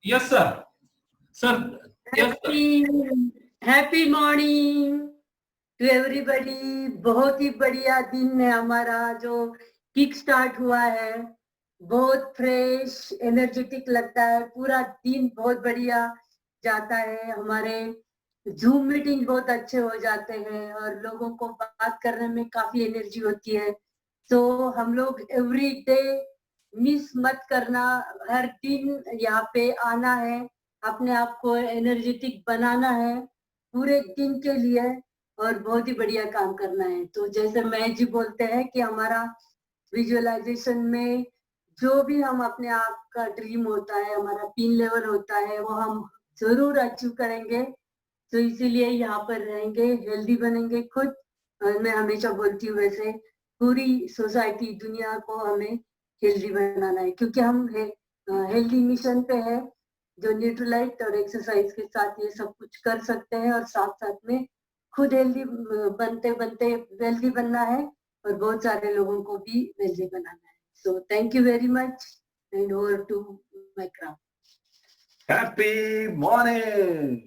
Yes, sir. Sir, yes, sir. Happy morning to everybody. बहुत ही बढ़िया दिन है हमारा जो किक स्टार्ट हुआ है। बहुत फ्रेश एनर्जेटिक लगता है, पूरा दिन बहुत बढ़िया जाता है। हमारे जूम मीटिंग बहुत अच्छे हो जाते हैं और लोगों को बात करने में काफी एनर्जी होती है। तो हम लोग एवरी डे मिस मत करना, हर दिन यहाँ पे आना है, अपने आप को एनर्जेटिक बनाना है पूरे दिन के लिए और बहुत ही बढ़िया काम करना है। तो जैसे महेश जी बोलते हैं कि हमारा विजुअलाइजेशन में जो भी हम अपने आप का ड्रीम होता है, हमारा पिन लेवल होता है, वो हम जरूर अचीव करेंगे। तो इसीलिए यहाँ पर रहेंगे, हेल्दी बनेंगे खुद। और मैं हमेशा बोलती हूँ वैसे पूरी सोसाइटी दुनिया को हमें हेल्दी बनाना है, क्योंकि हम हेल्दी मिशन पे है जो न्यूट्रलाइट और एक्सरसाइज के साथ ये सब कुछ कर सकते हैं और साथ साथ में खुद हेल्दी बनते बनते वेल्दी बनना है और बहुत सारे लोगों को भी वेल्दी बनाना है। So thank you very much and over to my craft. Happy morning.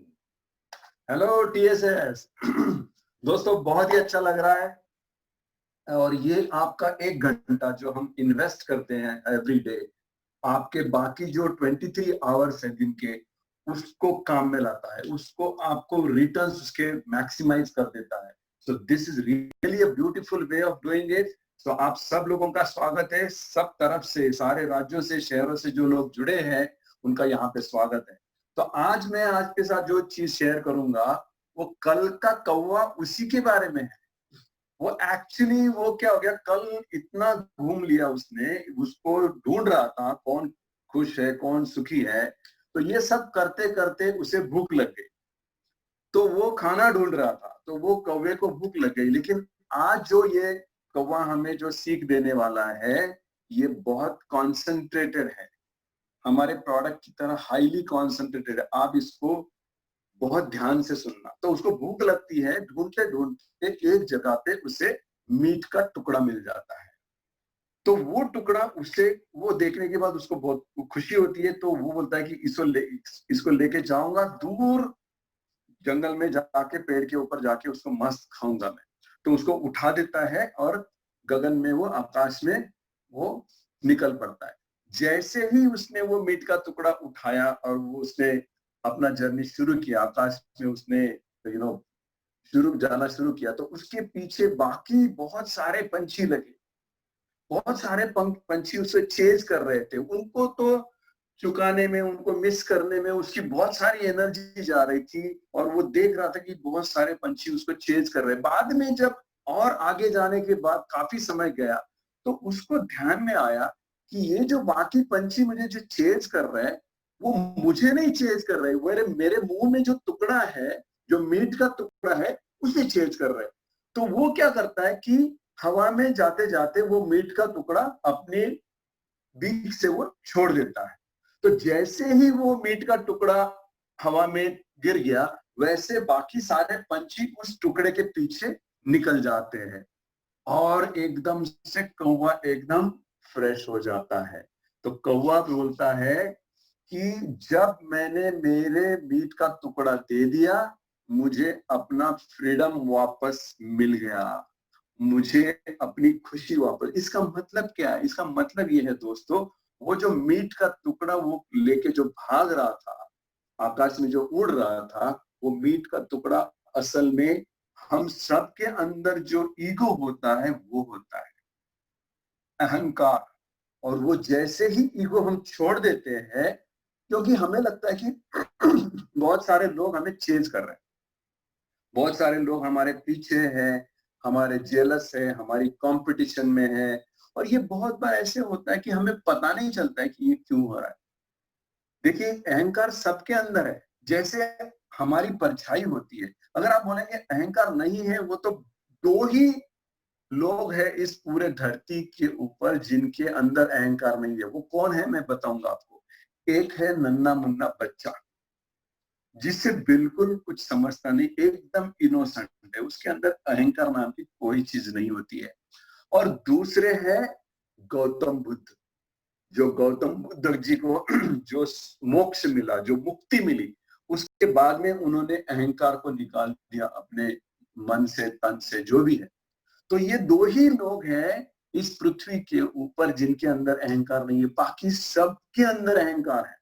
Hello TSS. दोस्तों बहुत ही अच्छा लग रहा है और ये आपका 1 घंटा जो हम इन्वेस्ट करते हैं एवरी डे, आपके बाकी जो 23 आवर्स हैं दिन के, उसको काम में लाता है, उसको आपको रिटर्न्स उसके मैक्सिमाइज कर देता है। So this is really a beautiful way of doing it. So आप सब लोगों का स्वागत है, सब तरफ से, सारे राज्यों से, शहरों से जो लोग जुड़े हैं उनका यहाँ पे स्वागत है। तो आज मैं आपके साथ जो चीज शेयर करूंगा वो कल का कौवा उसी के बारे में है। वो एक्चुअली वो क्या हो गया, कल इतना घूम लिया उसने, उसको ढूंढ रहा था कौन खुश है कौन सुखी है। तो ये सब करते करते उसे भूख लग गई, तो वो खाना ढूंढ रहा था, तो वो कौवे को भूख लग गई। लेकिन आज जो ये कौवा हमें जो सीख देने वाला है ये बहुत कॉन्सेंट्रेटेड है, हमारे प्रोडक्ट की तरह हाईली कॉन्सेंट्रेटेड है। आप इसको बहुत ध्यान से सुनना। तो उसको भूख लगती है, ढूंढते ढूंढते एक जगह पे उसे मीट का टुकड़ा मिल जाता है। तो वो टुकड़ा उसे, वो देखने के बाद उसको बहुत खुशी होती है। तो वो बोलता है कि इसको लेके जाऊंगा दूर जंगल में जाके, पेड़ के ऊपर जाके उसको मस्त खाऊंगा मैं। तो उसको उठा देता है और गगन में, वो आकाश में वो निकल पड़ता है। जैसे ही उसने वो मीट का टुकड़ा उठाया और वो उसने अपना जर्नी शुरू किया, आकाश में उसने जाना शुरू किया, तो उसके पीछे बाकी बहुत सारे पंछी लगे। बहुत सारे पंछी उसे चेज कर रहे थे। उनको तो चुकाने में, उनको मिस करने में उसकी बहुत सारी एनर्जी जा रही थी और वो देख रहा था कि बहुत सारे पंछी उसको चेज कर रहे हैं। बाद में जब और आगे जाने के बाद काफी समय गया तो उसको ध्यान में आया कि ये जो बाकी पंछी मुझे जो चेज कर रहे हैं वो मुझे नहीं चेज कर रहे, मेरे मुंह में जो टुकड़ा है, जो मीट का टुकड़ा है, उसे चेज कर रहे। तो वो क्या करता है कि हवा में जाते जाते वो मीट का टुकड़ा अपने बीच से वो छोड़ देता है। तो जैसे ही वो मीट का टुकड़ा हवा में गिर गया, वैसे बाकी सारे पंछी उस टुकड़े के पीछे निकल जाते हैं और एकदम से कौवा एकदम फ्रेश हो जाता है। तो कौवा बोलता है कि जब मैंने मेरे मीट का टुकड़ा दे दिया, मुझे अपना फ्रीडम वापस मिल गया, मुझे अपनी खुशी वापस। इसका मतलब क्या है? इसका मतलब ये है दोस्तों, वो जो मीट का टुकड़ा वो लेके जो भाग रहा था, आकाश में जो उड़ रहा था, वो मीट का टुकड़ा असल में हम सब के अंदर जो ईगो होता है वो होता है, अहंकार। और वो जैसे ही ईगो हम छोड़ देते हैं, क्योंकि हमें लगता है कि बहुत सारे लोग हमें चेंज कर रहे हैं, बहुत सारे लोग हमारे पीछे हैं, हमारे जेलस है, हमारी कंपटीशन में है। और ये बहुत बार ऐसे होता है कि हमें पता नहीं चलता है कि ये क्यों हो रहा है। देखिए अहंकार सबके अंदर है, जैसे हमारी परछाई होती है। अगर आप बोलेंगे अहंकार नहीं है, वो तो दो ही लोग हैं इस पूरे धरती के ऊपर जिनके अंदर अहंकार नहीं है। वो कौन है मैं बताऊंगा आपको। एक है नन्ना मुन्ना बच्चा, जिससे बिल्कुल कुछ समझता नहीं, एकदम इनोसेंट है, उसके अंदर अहंकार नाम की कोई चीज नहीं होती है। और दूसरे है गौतम बुद्ध, जो गौतम बुद्ध जी को जो मोक्ष मिला, जो मुक्ति मिली, उसके बाद में उन्होंने अहंकार को निकाल दिया अपने मन से, तन से, जो भी है। तो ये दो ही लोग हैं इस पृथ्वी के ऊपर जिनके अंदर अहंकार नहीं है, बाकी सबके अंदर अहंकार है।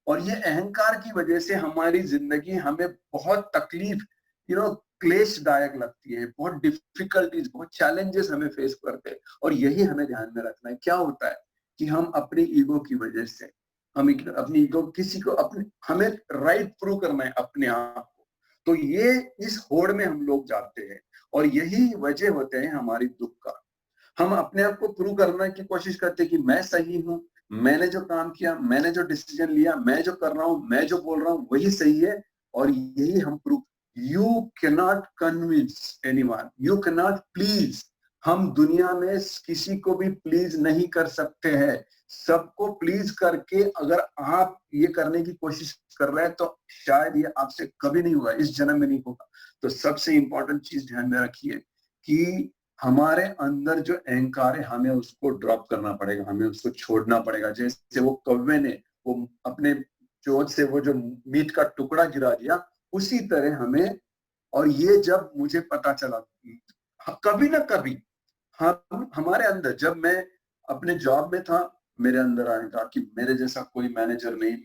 और ये अहंकार की वजह से हमारी जिंदगी हमें बहुत तकलीफ, क्लेशदायक लगती है, बहुत डिफिकल्टीज, बहुत चैलेंजेस हमें फेस करते हैं। और यही हमें ध्यान में रखना है। क्या होता है कि हम अपनी ईगो की वजह से, हम अपनी ईगो, किसी को अपने, हमें राइट प्रूव करना है अपने आप को, तो ये इस होड़ में हम लोग जाते हैं। और यही वजह होते हैं हमारी दुख का। हम अपने आप को प्रूव करने की कोशिश करते हैं कि मैं सही हूं, मैंने जो काम किया, मैंने जो डिसीजन लिया, मैं जो कर रहा हूं, मैं जो बोल रहा हूं वही सही है। और यही हम prove, you can not convince anyone, you can not please. हम दुनिया में किसी को भी प्लीज नहीं कर सकते हैं। सबको प्लीज करके अगर आप ये करने की कोशिश कर रहे हैं तो शायद ये आपसे कभी नहीं हुआ, इस जन्म में नहीं होगा। तो सबसे इंपॉर्टेंट चीज ध्यान में रखिए कि हमारे अंदर जो अहंकार है हमें उसको ड्रॉप करना पड़ेगा, हमें उसको छोड़ना पड़ेगा। जैसे वो कौवे ने वो अपने चोंच से वो जो मीट का टुकड़ा गिरा दिया, उसी तरह हमें। और ये जब मुझे पता चला, कभी ना कभी हम, हमारे अंदर, जब मैं अपने जॉब में था, मेरे अंदर आएगा कि मेरे जैसा कोई मैनेजर नहीं,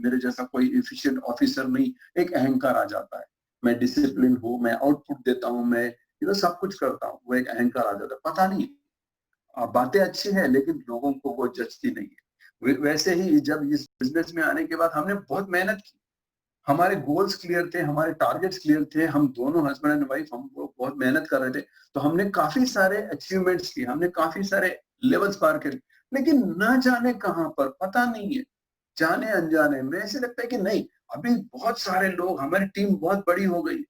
मेरे जैसा कोई एफिशिएंट ऑफिसर नहीं, एक अहंकार आ जाता है। मैं डिसिप्लिन हूँ, मैं आउटपुट देता हूँ, मैं सब कुछ करता हूँ, वो एक अहंकार आ जाता है। पता नहीं, बातें अच्छी है लेकिन लोगों को वो जचती नहीं है। वैसे ही जब इस बिजनेस में आने के बाद हमने बहुत मेहनत की, हमारे गोल्स क्लियर थे, हमारे टारगेट्स क्लियर थे, हम दोनों हस्बैंड एंड वाइफ हम बहुत मेहनत कर रहे थे। तो हमने काफी सारे अचीवमेंट्स किए, हमने काफी सारे लेवल्स पार करे, लेकिन न जाने कहां पर, पता नहीं है, जाने अनजाने में ऐसे लगता है कि नहीं, अभी बहुत सारे लोग, हमारी टीम बहुत बड़ी हो गई,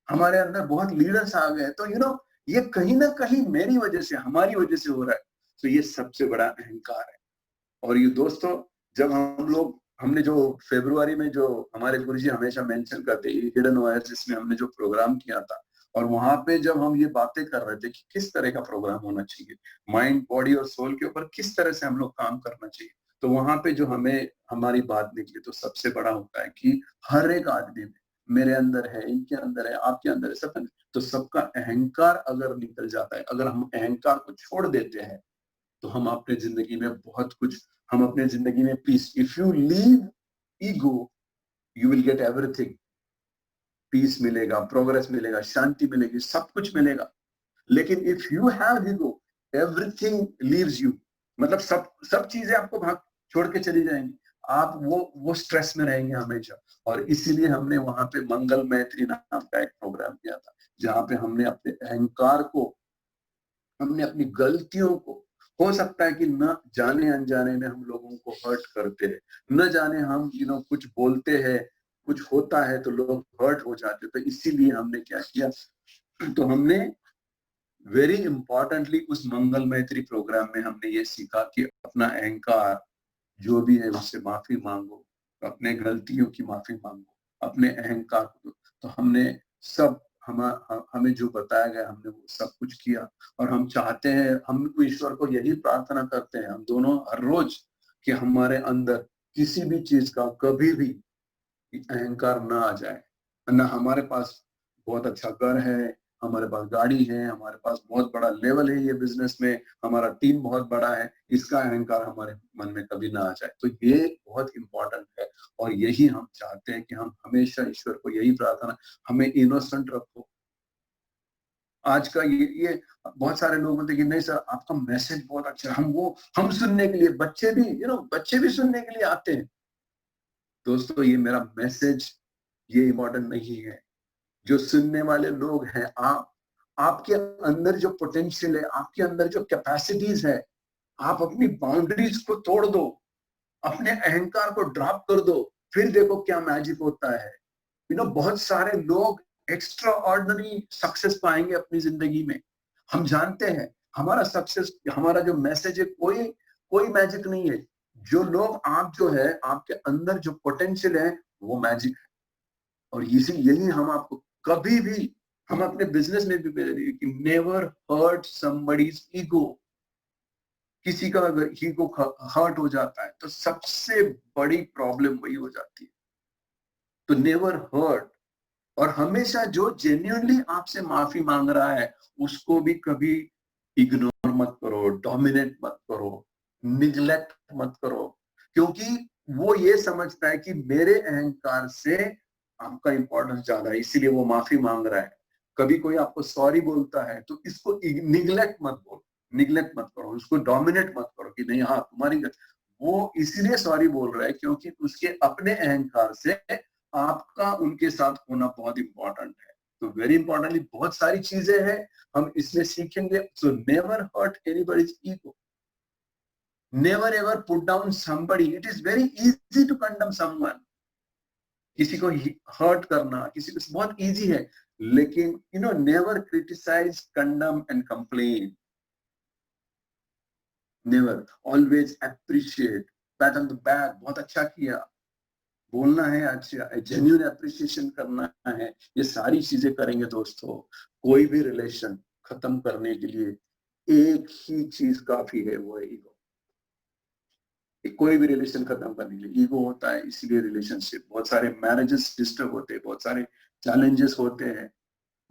हमारे अंदर बहुत लीडर्स आ गए, तो ये कहीं ना कहीं मेरी वजह से, हमारी वजह से हो रहा है। तो ये सबसे बड़ा अहंकार है। और ये दोस्तों, जब हमने जो फरवरी में जो हमारे गुरुजी हमेशा मेंशन करते हैं हिडन ओएसिस में हमने जो प्रोग्राम किया था, और वहां पे जब हम ये बातें कर रहे थे कि किस तरह का प्रोग्राम होना चाहिए, माइंड, बॉडी और सोल के ऊपर किस तरह से हम लोग काम करना चाहिए, तो वहां पे जो हमें हमारी बात निकली, तो सबसे बड़ा होता है कि हर एक आदमी में, मेरे अंदर है, इनके अंदर है, आपके अंदर है, सब। तो सबका अहंकार अगर निकल जाता है, अगर हम अहंकार को छोड़ देते हैं, तो हम अपने जिंदगी में बहुत कुछ, हम अपने जिंदगी में peace, if you leave ego you will get everything. Peace मिलेगा, प्रोग्रेस मिलेगा, शांति मिलेगी, सब कुछ मिलेगा। लेकिन if you have ego, everything leaves you, मतलब सब चीजें आपको भाग छोड़ के चली जाएंगी, आप वो स्ट्रेस में रहेंगे हमेशा। और इसीलिए हमने वहां पे मंगल मैत्री नाम का एक प्रोग्राम किया था, जहां पे हमने अपने अहंकार को, हमने अपनी गलतियों को, हो सकता है कि न जाने अनजाने में हम लोगों को हर्ट करते हैं, न जाने हम कुछ बोलते हैं, कुछ होता है तो लोग हर्ट हो जाते हैं। तो इसीलिए हमने क्या किया, तो हमने वेरी इंपॉर्टेंटली उस मंगल मैत्री प्रोग्राम में हमने ये सीखा कि अपना अहंकार जो भी है उससे माफी मांगो, अपने गलतियों की माफी मांगो, अपने अहंकार को। तो हमने सब, हमें जो बताया गया हमने वो सब कुछ किया। और हम चाहते हैं, हम ईश्वर को यही प्रार्थना करते हैं हम दोनों हर रोज, कि हमारे अंदर किसी भी चीज का कभी भी अहंकार ना आ जाए। ना हमारे पास बहुत अच्छा घर है, हमारे पास गाड़ी है, हमारे पास बहुत बड़ा लेवल है ये बिजनेस में, हमारा टीम बहुत बड़ा है, इसका अहंकार हमारे मन में कभी ना आ जाए। तो ये बहुत इंपॉर्टेंट है। और यही हम चाहते हैं कि हम हमेशा ईश्वर को यही प्रार्थना, हमें इनोसेंट रखो। आज का ये बहुत सारे लोग बोलते कि नहीं सर आपका मैसेज बहुत अच्छा है, हम सुनने के लिए, बच्चे भी सुनने के लिए आते हैं। दोस्तों ये मेरा मैसेज ये इम्पोर्टेंट नहीं है, जो सुनने वाले लोग हैं, आपके अंदर जो पोटेंशियल है, आपके अंदर जो कैपेसिटीज है, आप अपनी बाउंड्रीज को तोड़ दो, अपने अहंकार को ड्रॉप कर दो, फिर देखो क्या मैजिक होता है। बहुत सारे लोग एक्स्ट्रा ऑर्डिनरी सक्सेस पाएंगे अपनी जिंदगी में। हम जानते हैं हमारा सक्सेस, हमारा जो मैसेज है, कोई मैजिक नहीं है। जो लोग, आप जो है, आपके अंदर जो पोटेंशियल है वो मैजिक है। और यही हम आपको कभी भी, हम अपने बिजनेस में भी कि नेवर हर्ट समबडीज ईगो, किसी का अगर ईगो हर्ट हो जाता है तो सबसे बड़ी प्रॉब्लम वही हो जाती है। तो नेवर हर्ट, और हमेशा जो जेन्युइनली आपसे माफी मांग रहा है उसको भी कभी इग्नोर मत करो, डोमिनेट मत करो, निग्लेक्ट मत करो, क्योंकि वो ये समझता है कि मेरे अहंकार से आपका इंपॉर्टेंस ज्यादा है, इसीलिए वो माफी मांग रहा है। कभी कोई आपको सॉरी बोलता है तो इसको निग्लेक्ट मत बोलो, निग्लेक्ट मत करो, उसको डोमिनेट मत करो कि नहीं हाँ तुम्हारी वो इसीलिए सॉरी बोल रहा है क्योंकि उसके अपने अहंकार से आपका उनके साथ होना बहुत इंपॉर्टेंट है। तो वेरी इंपॉर्टेंटली बहुत सारी चीजें हैं हम इसमें सीखेंगे। So never hurt anybody's ego, never ever put down somebody. It is very easy to condemn someone, किसी को हर्ट करना किसी को बहुत इजी है, लेकिन you know never criticise, condemn and complain, never, always appreciate, pat on the back, बहुत अच्छा किया, बोलना है, अच्छा जेन्युइन अप्रिसिएशन करना है। ये सारी चीजें करेंगे दोस्तों, कोई भी रिलेशन खत्म करने के लिए एक ही चीज काफी है, वो है ईगो। कोई भी रिलेशन खत्म करने के लिए ईगो होता है, इसीलिए रिलेशनशिप, बहुत सारे मैरिजेस डिस्टर्ब होते हैं, बहुत सारे चैलेंजेस होते हैं,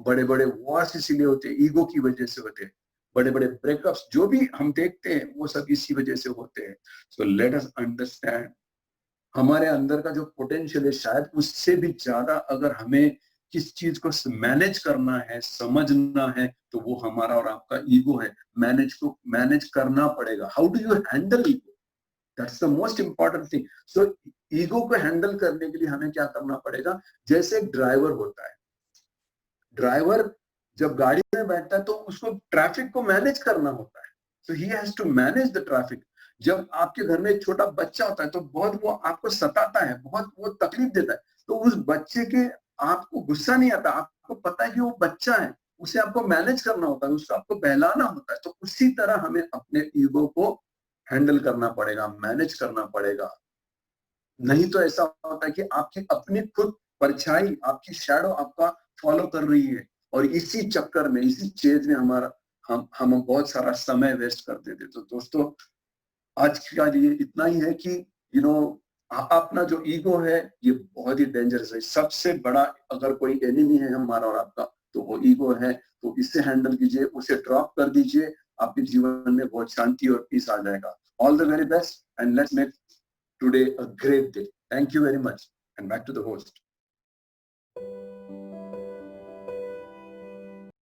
बड़े बड़े वॉर्स इसीलिए होते हैं, ईगो की वजह से होते हैं, बड़े बड़े ब्रेकअप्स जो भी हम देखते हैं वो सब इसी वजह से होते हैं। सो लेट अस अंडरस्टैंड हमारे अंदर का जो पोटेंशियल है शायद उससे भी ज्यादा अगर हमें किस चीज को मैनेज करना है, समझना है, तो वो हमारा और आपका ईगो है। मैनेज करना पड़ेगा। How do you handle ego, that's the most important thing. So ego को हैंडल करने के लिए हमें क्या करना पड़ेगा, जैसे एक ड्राइवर होता है, ड्राइवर जब गाड़ी में बैठता है तो उसको ट्रैफिक को मैनेज करना होता है, so he has to manage the traffic. जब आपके घर में एक छोटा बच्चा होता है तो बहुत वो आपको सताता है, बहुत वो तकलीफ देता है, तो उस बच्चे के आपको गुस्सा नहीं आता, आपको पता है कि वो बच्चा है, उसे आपको मैनेज करना होता है, उसको आपको बहलाना होता है। तो उसी तरह हमें अपने ईगो को हैंडल करना पड़ेगा, मैनेज करना पड़ेगा। नहीं तो ऐसा होता है कि आपकी अपनी खुद परछाई, आपकी शैडो आपका फॉलो कर रही है, और इसी चक्कर में, इसी चेज में हमारा हम बहुत सारा समय वेस्ट कर देते। तो दोस्तों आज के लिए इतना ही है कि यू नो अपना जो ईगो है ये बहुत ही डेंजरस है। सबसे बड़ा अगर कोई एनिमी है हमारा और आपका तो वो ईगो है। तो इससे हैंडल कीजिए, उसे ड्रॉप कर दीजिए, आपके जीवन में बहुत शांति और पीस आ जाएगा। All the very best and let's make today a great day. Thank you very much and back to the host.